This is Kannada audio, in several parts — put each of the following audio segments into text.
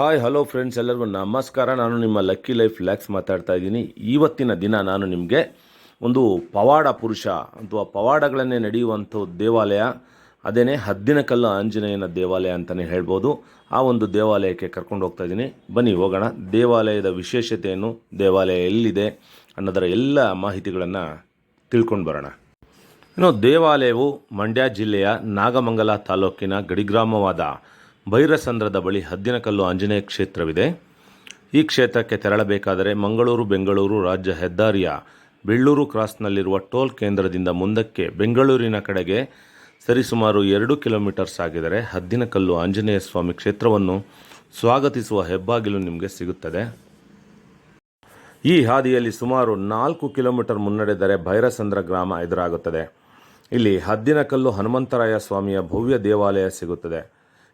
ಹಾಯ್ ಹಲೋ ಫ್ರೆಂಡ್ಸ್, ಎಲ್ಲರಿಗೂ ನಮಸ್ಕಾರ. ನಾನು ನಿಮ್ಮ ಲಕ್ಕಿ ಲೈಫ್ ಲ್ಯಾಕ್ಸ್ ಮಾತಾಡ್ತಾ ಇದ್ದೀನಿ. ಇವತ್ತಿನ ದಿನ ನಾನು ನಿಮಗೆ ಒಂದು ಪವಾಡ ಪುರುಷ ಅಥವಾ ಪವಾಡಗಳನ್ನೇ ನಡೆಯುವಂಥ ದೇವಾಲಯ, ಅದೇನೇ ಹದ್ದಿನಕಲ್ಲು ಆಂಜನೇಯನ ದೇವಾಲಯ ಅಂತಲೇ ಹೇಳ್ಬೋದು. ಆ ಒಂದು ದೇವಾಲಯಕ್ಕೆ ಕರ್ಕೊಂಡು ಹೋಗ್ತಾ ಇದ್ದೀನಿ. ಬನ್ನಿ ಹೋಗೋಣ. ದೇವಾಲಯದ ವಿಶೇಷತೆ ಏನು, ದೇವಾಲಯ ಎಲ್ಲಿದೆ ಅನ್ನೋದರ ಎಲ್ಲ ಮಾಹಿತಿಗಳನ್ನು ತಿಳ್ಕೊಂಡು ಬರೋಣ. ಇನ್ನು ದೇವಾಲಯವು ಮಂಡ್ಯ ಜಿಲ್ಲೆಯ ನಾಗಮಂಗಲ ತಾಲೂಕಿನ ಗಡಿಗ್ರಾಮವಾದ ಭೈರಸಂದ್ರದ ಬಳಿ ಹದ್ದಿನಕಲ್ಲು ಆಂಜನೇಯ ಕ್ಷೇತ್ರವಿದೆ. ಈ ಕ್ಷೇತ್ರಕ್ಕೆ ತೆರಳಬೇಕಾದರೆ ಮಂಗಳೂರು ಬೆಂಗಳೂರು ರಾಜ್ಯ ಹೆದ್ದಾರಿಯ ಬೆಳ್ಳೂರು ಕ್ರಾಸ್ನಲ್ಲಿರುವ ಟೋಲ್ ಕೇಂದ್ರದಿಂದ ಮುಂದಕ್ಕೆ ಬೆಂಗಳೂರಿನ ಕಡೆಗೆ ಸರಿಸುಮಾರು 2 ಕಿಲೋಮೀಟರ್ಸ್ ಆಗಿದರೆ ಹದ್ದಿನಕಲ್ಲು ಆಂಜನೇಯ ಸ್ವಾಮಿ ಕ್ಷೇತ್ರವನ್ನು ಸ್ವಾಗತಿಸುವ ಹೆಬ್ಬಾಗಿಲು ನಿಮಗೆ ಸಿಗುತ್ತದೆ. ಈ ಹಾದಿಯಲ್ಲಿ ಸುಮಾರು 4 ಕಿಲೋಮೀಟರ್ ಮುನ್ನಡೆದರೆ ಭೈರಸಂದ್ರ ಗ್ರಾಮ ಎದುರಾಗುತ್ತದೆ. ಇಲ್ಲಿ ಹದ್ದಿನಕಲ್ಲು ಹನುಮಂತರಾಯ ಸ್ವಾಮಿಯ ಭವ್ಯ ದೇವಾಲಯ ಸಿಗುತ್ತದೆ.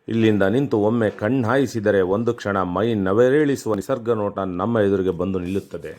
ಇಲ್ಲಿಂದ ನಿಂತು ಒಮ್ಮೆ ಕಣ್ಣಾಯಿಸಿದರೆ ಒಂದು ಕ್ಷಣ ಮೈ ನವರೇಳಿಸುವ ನಿಸರ್ಗ ನೋಟ ನಮ್ಮ ಎದುರಿಗೆ ಬಂದು ನಿಲ್ಲುತ್ತದೆ.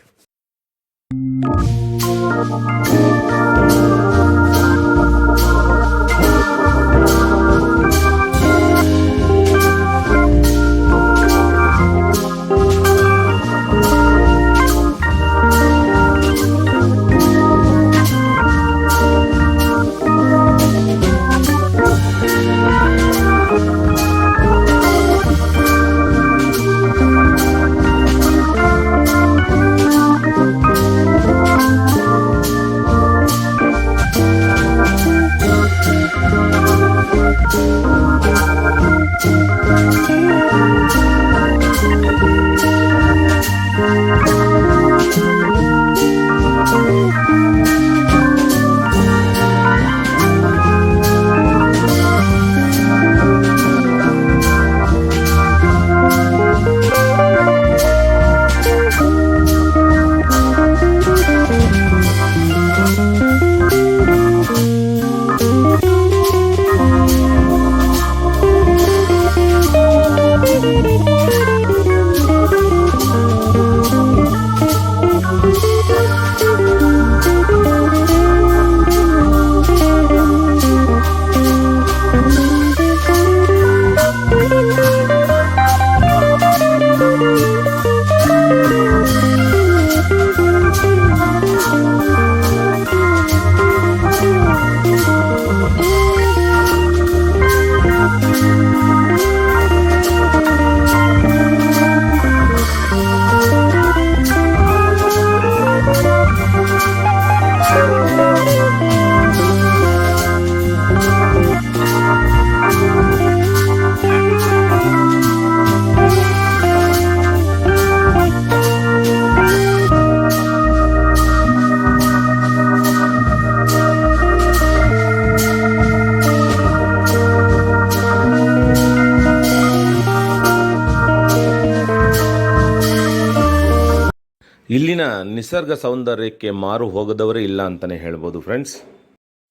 ಇಲ್ಲಿನ ನಿಸರ್ಗ ಸೌಂದರ್ಯಕ್ಕೆ ಮಾರು ಹೋಗದವರೇ ಇಲ್ಲ ಅಂತಲೇ ಹೇಳ್ಬೋದು ಫ್ರೆಂಡ್ಸ್.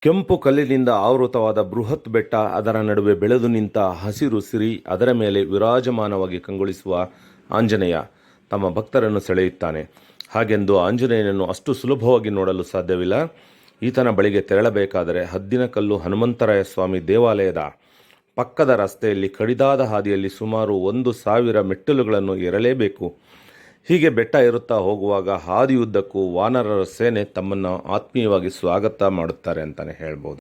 ಕೆಂಪು ಕಲ್ಲಿನಿಂದ ಆವೃತವಾದ ಬೃಹತ್ ಬೆಟ್ಟ, ಅದರ ನಡುವೆ ಬೆಳೆದು ನಿಂತ ಹಸಿರು ಸಿರಿ, ಅದರ ಮೇಲೆ ವಿರಾಜಮಾನವಾಗಿ ಕಂಗೊಳಿಸುವ ಆಂಜನೇಯ ತಮ್ಮ ಭಕ್ತರನ್ನು ಸೆಳೆಯುತ್ತಾನೆ. ಹಾಗೆಂದು ಆಂಜನೇಯನನ್ನು ಅಷ್ಟು ಸುಲಭವಾಗಿ ನೋಡಲು ಸಾಧ್ಯವಿಲ್ಲ. ಈತನ ಬಳಿಗೆ ತೆರಳಬೇಕಾದರೆ ಹದ್ದಿನಕಲ್ಲು ಹನುಮಂತರಾಯ ಸ್ವಾಮಿ ದೇವಾಲಯದ ಪಕ್ಕದ ರಸ್ತೆಯಲ್ಲಿ ಕಡಿದಾದ ಹಾದಿಯಲ್ಲಿ ಸುಮಾರು 1,000 ಮೆಟ್ಟಿಲುಗಳನ್ನು ಏರಲೇಬೇಕು. ಹೀಗೆ ಬೆಟ್ಟ ಏರುತ್ತಾ ಹೋಗುವಾಗ ಹಾದಿಯುದ್ದಕ್ಕೂ ವಾನರರ ಸೇನೆ ತಮ್ಮನ್ನು ಆತ್ಮೀಯವಾಗಿ ಸ್ವಾಗತ ಮಾಡುತ್ತಾರೆ ಅಂತಲೇ ಹೇಳ್ಬೋದು.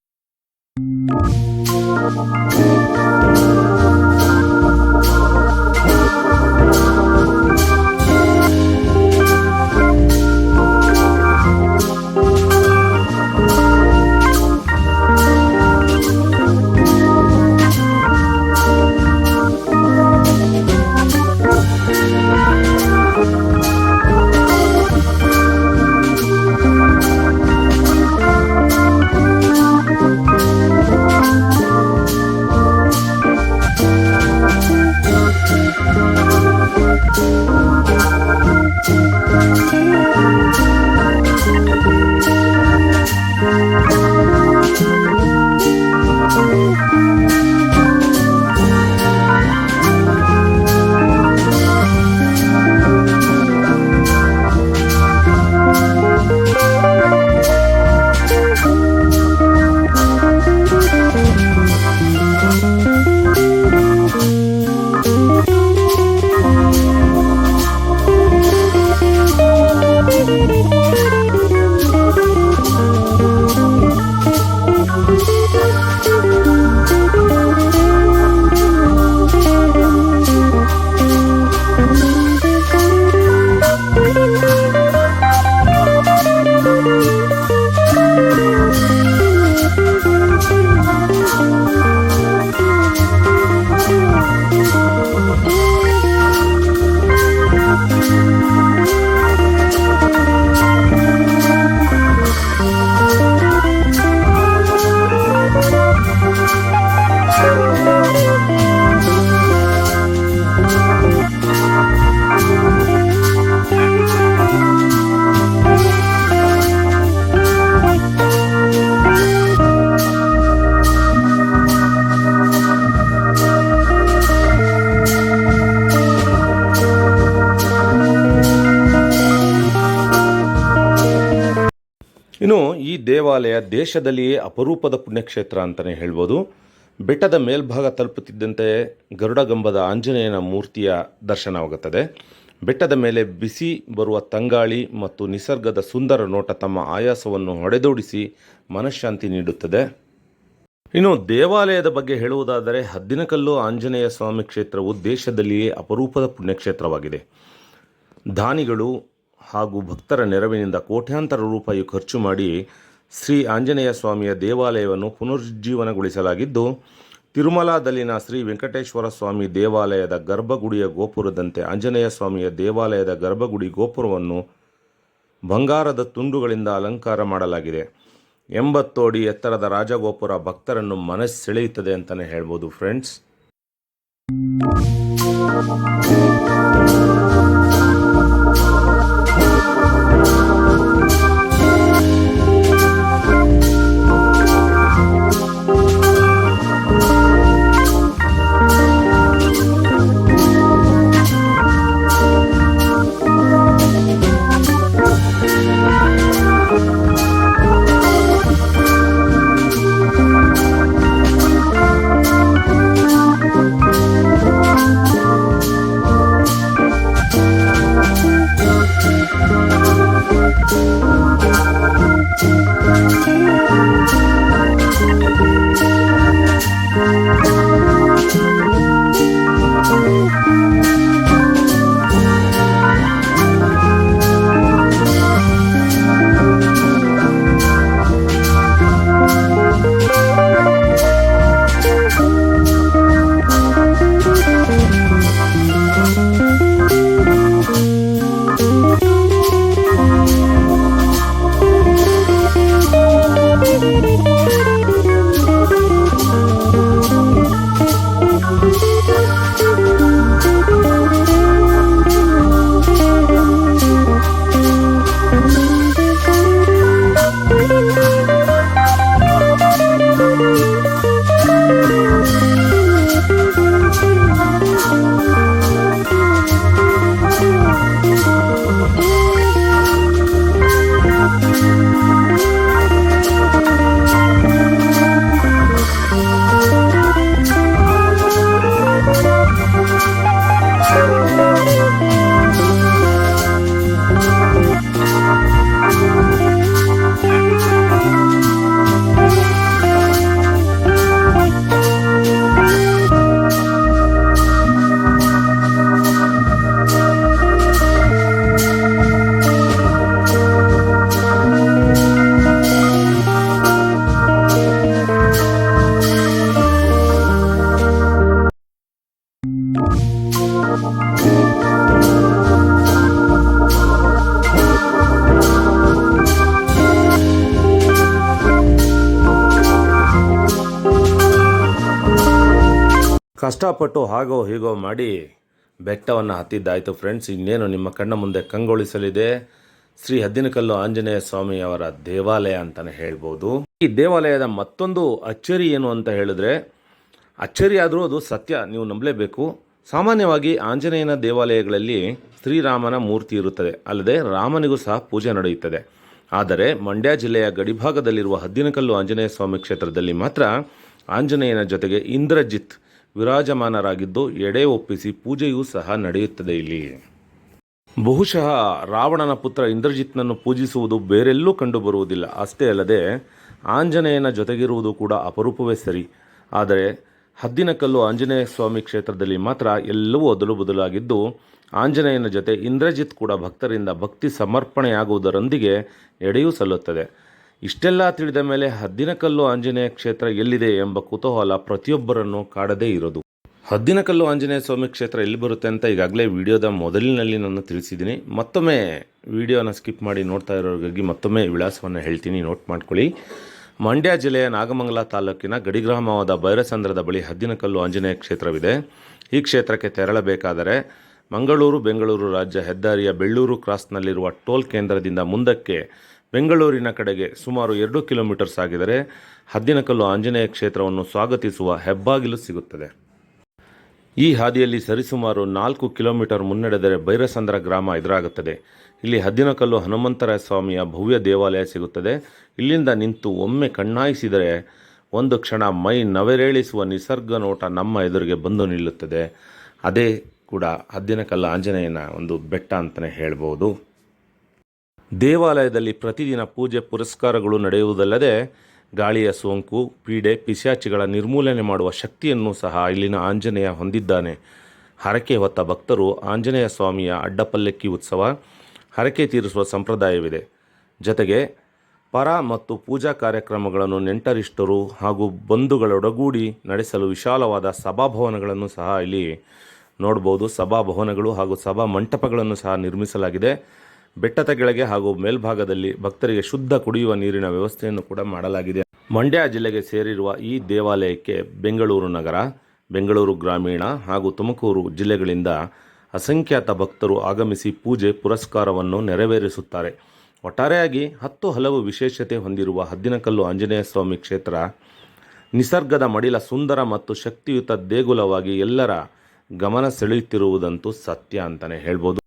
ಈ ದೇವಾಲಯ ದೇಶದಲ್ಲಿಯೇ ಅಪರೂಪದ ಪುಣ್ಯಕ್ಷೇತ್ರ ಅಂತಲೇ ಹೇಳ್ಬೋದು. ಬೆಟ್ಟದ ಮೇಲ್ಭಾಗ ತಲುಪುತ್ತಿದ್ದಂತೆ ಗರುಡಗಂಬದ ಆಂಜನೇಯನ ಮೂರ್ತಿಯ ದರ್ಶನವಾಗುತ್ತದೆ. ಬೆಟ್ಟದ ಮೇಲೆ ಬಿಸಿ ಬರುವ ತಂಗಾಳಿ ಮತ್ತು ನಿಸರ್ಗದ ಸುಂದರ ನೋಟ ತಮ್ಮ ಆಯಾಸವನ್ನು ಹೊಡೆದೋಡಿಸಿ ಮನಃಶಾಂತಿ ನೀಡುತ್ತದೆ. ಇನ್ನು ದೇವಾಲಯದ ಬಗ್ಗೆ ಹೇಳುವುದಾದರೆ ಹದ್ದಿನಕಲ್ಲು ಆಂಜನೇಯ ಸ್ವಾಮಿ ಕ್ಷೇತ್ರವು ದೇಶದಲ್ಲಿಯೇ ಅಪರೂಪದ ಪುಣ್ಯಕ್ಷೇತ್ರವಾಗಿದೆ. ದಾನಿಗಳು ಹಾಗೂ ಭಕ್ತರ ನೆರವಿನಿಂದ ಕೋಟ್ಯಾಂತರ ರೂಪಾಯಿ ಖರ್ಚು ಮಾಡಿ ಶ್ರೀ ಆಂಜನೇಯ ಸ್ವಾಮಿಯ ದೇವಾಲಯವನ್ನು ಪುನರುಜ್ಜೀವನಗೊಳಿಸಲಾಗಿದ್ದು, ತಿರುಮಲಾದಲ್ಲಿನ ಶ್ರೀ ವೆಂಕಟೇಶ್ವರ ಸ್ವಾಮಿ ದೇವಾಲಯದ ಗರ್ಭಗುಡಿಯ ಗೋಪುರದಂತೆ ಆಂಜನೇಯ ಸ್ವಾಮಿಯ ದೇವಾಲಯದ ಗರ್ಭಗುಡಿ ಗೋಪುರವನ್ನು ಬಂಗಾರದ ತುಂಡುಗಳಿಂದ ಅಲಂಕಾರ ಮಾಡಲಾಗಿದೆ. 80 ಅಡಿ ಎತ್ತರದ ರಾಜಗೋಪುರ ಭಕ್ತರನ್ನು ಮನಸ್ಸೆಳೆಯುತ್ತದೆ ಅಂತಲೇ ಹೇಳ್ಬೋದು ಫ್ರೆಂಡ್ಸ್. ಕಷ್ಟಪಟ್ಟು ಹಾಗೋ ಹೀಗೋ ಮಾಡಿ ಬೆಟ್ಟವನ್ನು ಹತ್ತಿದ್ದಾಯಿತು ಫ್ರೆಂಡ್ಸ್. ಇನ್ನೇನು ನಿಮ್ಮ ಕಣ್ಣ ಮುಂದೆ ಕಂಗೊಳಿಸಲಿದೆ ಶ್ರೀ ಹದ್ದಿನಕಲ್ಲು ಆಂಜನೇಯ ಸ್ವಾಮಿಯವರ ದೇವಾಲಯ ಅಂತಲೇ ಹೇಳ್ಬೋದು. ಈ ದೇವಾಲಯದ ಮತ್ತೊಂದು ಅಚ್ಚರಿ ಏನು ಅಂತ ಹೇಳಿದ್ರೆ, ಅಚ್ಚರಿ ಆದರೂ ಅದು ಸತ್ಯ, ನೀವು ನಂಬಲೇಬೇಕು. ಸಾಮಾನ್ಯವಾಗಿ ಆಂಜನೇಯನ ದೇವಾಲಯಗಳಲ್ಲಿ ಶ್ರೀರಾಮನ ಮೂರ್ತಿ ಇರುತ್ತದೆ, ಅಲ್ಲದೆ ರಾಮನಿಗೂ ಸಹ ಪೂಜೆ ನಡೆಯುತ್ತದೆ. ಆದರೆ ಮಂಡ್ಯ ಜಿಲ್ಲೆಯ ಗಡಿಭಾಗದಲ್ಲಿರುವ ಹದ್ದಿನಕಲ್ಲು ಆಂಜನೇಯ ಸ್ವಾಮಿ ಕ್ಷೇತ್ರದಲ್ಲಿ ಮಾತ್ರ ಆಂಜನೇಯನ ಜೊತೆಗೆ ಇಂದ್ರಜಿತ್ ವಿರಾಜಮಾನರಾಗಿದ್ದು ಎಡೆ ಒಪ್ಪಿಸಿ ಪೂಜೆಯೂ ಸಹ ನಡೆಯುತ್ತದೆ. ಇಲ್ಲಿ ಬಹುಶಃ ರಾವಣನ ಪುತ್ರ ಇಂದ್ರಜಿತ್ನನ್ನು ಪೂಜಿಸುವುದು ಬೇರೆಲ್ಲೂ ಕಂಡುಬರುವುದಿಲ್ಲ. ಅಷ್ಟೇ ಅಲ್ಲದೆ ಆಂಜನೇಯನ ಜೊತೆಗಿರುವುದು ಕೂಡ ಅಪರೂಪವೇ ಸರಿ. ಆದರೆ ಹದ್ದಿನಕಲ್ಲು ಆಂಜನೇಯ ಸ್ವಾಮಿ ಕ್ಷೇತ್ರದಲ್ಲಿ ಮಾತ್ರ ಎಲ್ಲವೂ ಅದಲು ಬದಲಾಗಿದ್ದು, ಆಂಜನೇಯನ ಜೊತೆ ಇಂದ್ರಜಿತ್ ಕೂಡ ಭಕ್ತರಿಂದ ಭಕ್ತಿ ಸಮರ್ಪಣೆಯಾಗುವುದರೊಂದಿಗೆ ಎಡೆಯೂ ಸಲ್ಲುತ್ತದೆ. ಇಷ್ಟೆಲ್ಲ ತಿಳಿದ ಮೇಲೆ ಹದ್ದಿನಕಲ್ಲು ಆಂಜನೇಯ ಕ್ಷೇತ್ರ ಎಲ್ಲಿದೆ ಎಂಬ ಕುತೂಹಲ ಪ್ರತಿಯೊಬ್ಬರನ್ನು ಕಾಡದೇ ಇರೋದು. ಹದ್ದಿನಕಲ್ಲು ಆಂಜನೇಯ ಸ್ವಾಮಿ ಕ್ಷೇತ್ರ ಎಲ್ಲಿ ಬರುತ್ತೆ ಅಂತ ಈಗಾಗಲೇ ವಿಡಿಯೋದ ಮೊದಲಿನಲ್ಲಿ ನಾನು ತಿಳಿಸಿದ್ದೀನಿ. ಮತ್ತೊಮ್ಮೆ ವಿಡಿಯೋನ ಸ್ಕಿಪ್ ಮಾಡಿ ನೋಡ್ತಾ ಇರೋರಿಗಾಗಿ ಮತ್ತೊಮ್ಮೆ ವಿಳಾಸವನ್ನು ಹೇಳ್ತೀನಿ, ನೋಟ್ ಮಾಡ್ಕೊಳ್ಳಿ. ಮಂಡ್ಯ ಜಿಲ್ಲೆಯ ನಾಗಮಂಗಲ ತಾಲೂಕಿನ ಗಡಿಗ್ರಾಮವಾದ ಬೈರಸಂದ್ರದ ಬಳಿ ಹದ್ದಿನಕಲ್ಲು ಆಂಜನೇಯ ಕ್ಷೇತ್ರವಿದೆ. ಈ ಕ್ಷೇತ್ರಕ್ಕೆ ತೆರಳಬೇಕಾದರೆ ಮಂಗಳೂರು ಬೆಂಗಳೂರು ರಾಜ್ಯ ಹೆದ್ದಾರಿಯ ಬೆಳ್ಳೂರು ಕ್ರಾಸ್ನಲ್ಲಿರುವ ಟೋಲ್ ಕೇಂದ್ರದಿಂದ ಮುಂದಕ್ಕೆ ಬೆಂಗಳೂರಿನ ಕಡೆಗೆ ಸುಮಾರು 2 ಕಿಲೋಮೀಟರ್ ಸಾಗಿದರೆ ಹದ್ದಿನಕಲ್ಲು ಆಂಜನೇಯ ಕ್ಷೇತ್ರವನ್ನು ಸ್ವಾಗತಿಸುವ ಹೆಬ್ಬಾಗಿಲು ಸಿಗುತ್ತದೆ. ಈ ಹಾದಿಯಲ್ಲಿ ಸರಿಸುಮಾರು 4 ಕಿಲೋಮೀಟರ್ ಮುನ್ನಡೆದರೆ ಭೈರಸಂದ್ರ ಗ್ರಾಮ ಎದುರಾಗುತ್ತದೆ. ಇಲ್ಲಿ ಹದ್ದಿನಕಲ್ಲು ಹನುಮಂತರಾಯ ಸ್ವಾಮಿಯ ಭವ್ಯ ದೇವಾಲಯ ಸಿಗುತ್ತದೆ. ಇಲ್ಲಿಂದ ನಿಂತು ಒಮ್ಮೆ ಕಣ್ಣಾಯಿಸಿದರೆ ಒಂದು ಕ್ಷಣ ಮೈ ನವಿರೇಳಿಸುವ ನಿಸರ್ಗ ನೋಟ ನಮ್ಮ ಎದುರಿಗೆ ಬಂದು ನಿಲ್ಲುತ್ತದೆ. ಅದೇ ಕೂಡ ಹದ್ದಿನಕಲ್ಲು ಆಂಜನೇಯನ ಒಂದು ಬೆಟ್ಟ ಅಂತಲೇ ಹೇಳ್ಬೋದು. ದೇವಾಲಯದಲ್ಲಿ ಪ್ರತಿದಿನ ಪೂಜೆ ಪುರಸ್ಕಾರಗಳು ನಡೆಯುವುದಲ್ಲದೆ ಗಾಳಿಯ ಸೋಂಕು, ಪೀಡೆ, ಪಿಶಾಚಿಗಳ ನಿರ್ಮೂಲನೆ ಮಾಡುವ ಶಕ್ತಿಯನ್ನು ಸಹ ಇಲ್ಲಿನ ಆಂಜನೇಯ ಹೊಂದಿದ್ದಾನೆ. ಹರಕೆ ಹೊತ್ತ ಭಕ್ತರು ಆಂಜನೇಯ ಸ್ವಾಮಿಯ ಅಡ್ಡಪಲ್ಲಕ್ಕಿ ಉತ್ಸವ, ಹರಕೆ ತೀರಿಸುವ ಸಂಪ್ರದಾಯವಿದೆ. ಜೊತೆಗೆ ಪರ ಮತ್ತು ಪೂಜಾ ಕಾರ್ಯಕ್ರಮಗಳನ್ನು ನೆಂಟರಿಷ್ಟರು ಹಾಗೂ ಬಂಧುಗಳೊಡಗೂಡಿ ನಡೆಸಲು ವಿಶಾಲವಾದ ಸಭಾಭವನಗಳನ್ನು ಸಹ ಇಲ್ಲಿ ನೋಡ್ಬೋದು. ಸಭಾಭವನಗಳು ಹಾಗೂ ಸಭಾ ಮಂಟಪಗಳನ್ನು ಸಹ ನಿರ್ಮಿಸಲಾಗಿದೆ. ಬೆಟ್ಟದ ಕೆಳಗೆ ಹಾಗೂ ಮೇಲ್ಭಾಗದಲ್ಲಿ ಭಕ್ತರಿಗೆ ಶುದ್ಧ ಕುಡಿಯುವ ನೀರಿನ ವ್ಯವಸ್ಥೆಯನ್ನು ಕೂಡ ಮಾಡಲಾಗಿದೆ. ಮಂಡ್ಯ ಜಿಲ್ಲೆಗೆ ಸೇರಿರುವ ಈ ದೇವಾಲಯಕ್ಕೆ ಬೆಂಗಳೂರು ನಗರ, ಬೆಂಗಳೂರು ಗ್ರಾಮೀಣ ಹಾಗೂ ತುಮಕೂರು ಜಿಲ್ಲೆಗಳಿಂದ ಅಸಂಖ್ಯಾತ ಭಕ್ತರು ಆಗಮಿಸಿ ಪೂಜೆ ಪುರಸ್ಕಾರವನ್ನು ನೆರವೇರಿಸುತ್ತಾರೆ. ಒಟ್ಟಾರೆಯಾಗಿ 10 ಹಲವು ವಿಶೇಷತೆ ಹೊಂದಿರುವ ಹದ್ದಿನಕಲ್ಲು ಆಂಜನೇಯ ಸ್ವಾಮಿ ಕ್ಷೇತ್ರ ನಿಸರ್ಗದ ಮಡಿಲ ಸುಂದರ ಮತ್ತು ಶಕ್ತಿಯುತ ದೇಗುಲವಾಗಿ ಎಲ್ಲರ ಗಮನ ಸೆಳೆಯುತ್ತಿರುವುದಂತೂ ಸತ್ಯ ಅಂತಲೇ ಹೇಳ್ಬೋದು.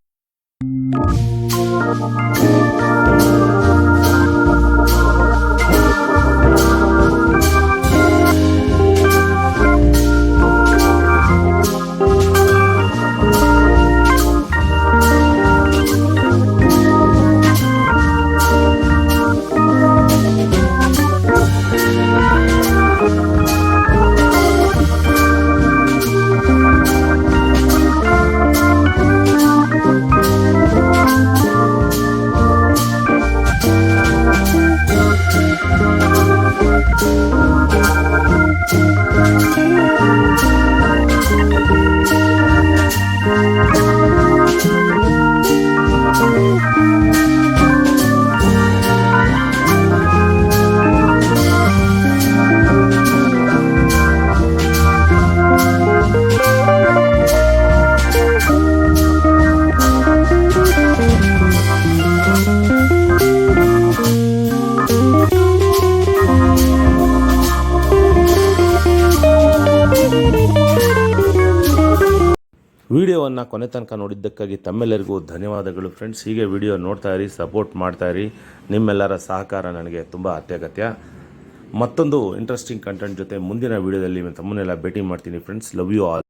ವಿಡಿಯೋವನ್ನು ಕೊನೆ ತನಕ ನೋಡಿದ್ದಕ್ಕಾಗಿ ತಮ್ಮೆಲ್ಲರಿಗೂ ಧನ್ಯವಾದಗಳು ಫ್ರೆಂಡ್ಸ್. ಹೀಗೆ ವಿಡಿಯೋ ನೋಡ್ತಾ ಇರಿ, ಸಪೋರ್ಟ್ ಮಾಡ್ತಾ ಇರಿ. ನಿಮ್ಮೆಲ್ಲರ ಸಹಕಾರ ನನಗೆ ತುಂಬ ಅತ್ಯಗತ್ಯ. ಮತ್ತೊಂದು ಇಂಟ್ರೆಸ್ಟಿಂಗ್ ಕಂಟೆಂಟ್ ಜೊತೆ ಮುಂದಿನ ವಿಡಿಯೋದಲ್ಲಿ ತಮ್ಮನ್ನೆಲ್ಲ ಭೇಟಿ ಮಾಡ್ತೀನಿ ಫ್ರೆಂಡ್ಸ್. Love you all.